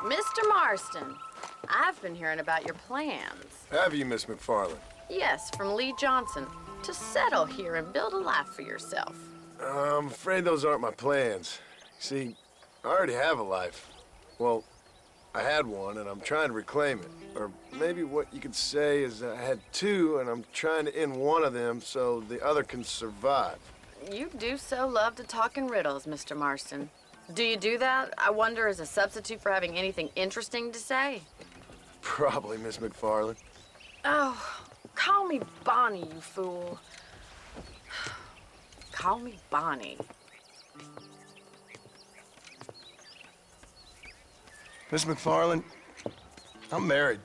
Mr. Marston, I've been hearing about your plans. Have you, Miss Macfarlane? Yes, from Lee Johnson, to settle here and build a life for yourself. I'm afraid those aren't my plans. See, I already have a life. Well, I had one, and I'm trying to reclaim it. Or maybe what you could say is I had two, and I'm trying to end one of them so the other can survive. You do so love to talk in riddles, Mr. Marston. Do you do that, I wonder, as a substitute for having anything interesting to say? Probably, Miss Macfarlane. Oh, call me Bonnie, you fool. Call me Bonnie. Miss Macfarlane, I'm married.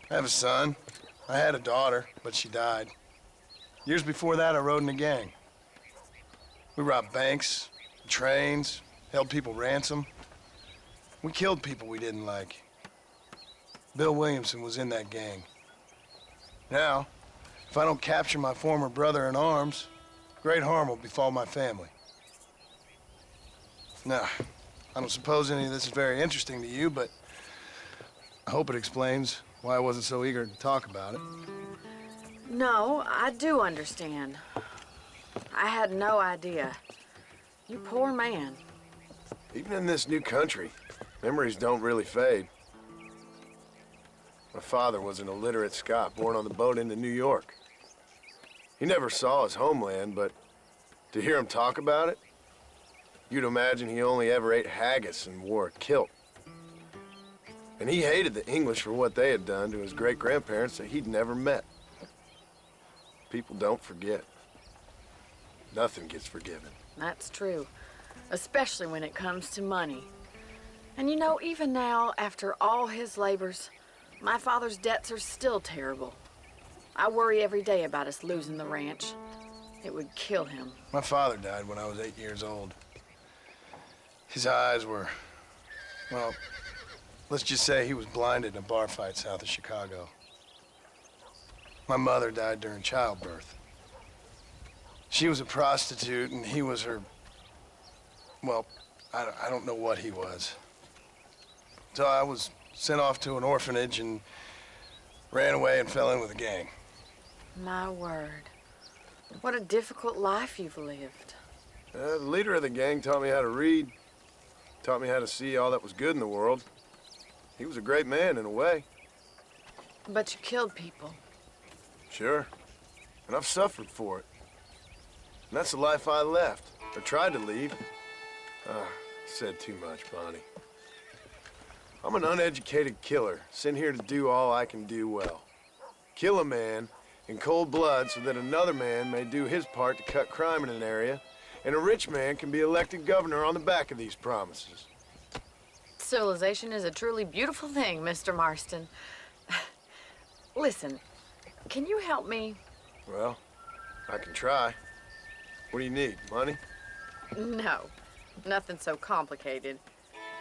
I have a son. I had a daughter, but she died. Years before that, I rode in a gang. We robbed banks, trains, held people ransom. We killed people we didn't like. Bill Williamson was in that gang. Now, if I don't capture my former brother in arms, great harm will befall my family. Now, I don't suppose any of this is very interesting to you, but I hope it explains why I wasn't so eager to talk about it. No, I do understand. I had no idea. You poor man. Even in this new country, memories don't really fade. My father was an illiterate Scot born on the boat into New York. He never saw his homeland, but to hear him talk about it, you'd imagine he only ever ate haggis and wore a kilt. And he hated the English for what they had done to his great-grandparents that he'd never met. People don't forget. Nothing gets forgiven. That's true, especially when it comes to money. And you know, even now, after all his labors, my father's debts are still terrible. I worry every day about us losing the ranch. It would kill him. My father died when I was 8 years old. His eyes were, well, let's just say he was blinded in a bar fight south of Chicago. My mother died during childbirth. She was a prostitute, and he was her, well, I don't know what he was. So I was sent off to an orphanage and ran away and fell in with a gang. My word. What a difficult life you've lived. The leader of the gang taught me how to read, taught me how to see all that was good in the world. He was a great man in a way. But you killed people. Sure. And I've suffered for it. And that's the life I left, or tried to leave. Said too much, Bonnie. I'm an uneducated killer, sent here to do all I can do well. Kill a man in cold blood so that another man may do his part to cut crime in an area, and a rich man can be elected governor on the back of these promises. Civilization is a truly beautiful thing, Mr. Marston. Listen, can you help me? Well, I can try. What do you need, money? No, nothing so complicated.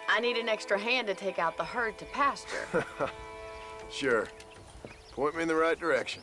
I need an extra hand to take out the herd to pasture. Sure. Point me in the right direction.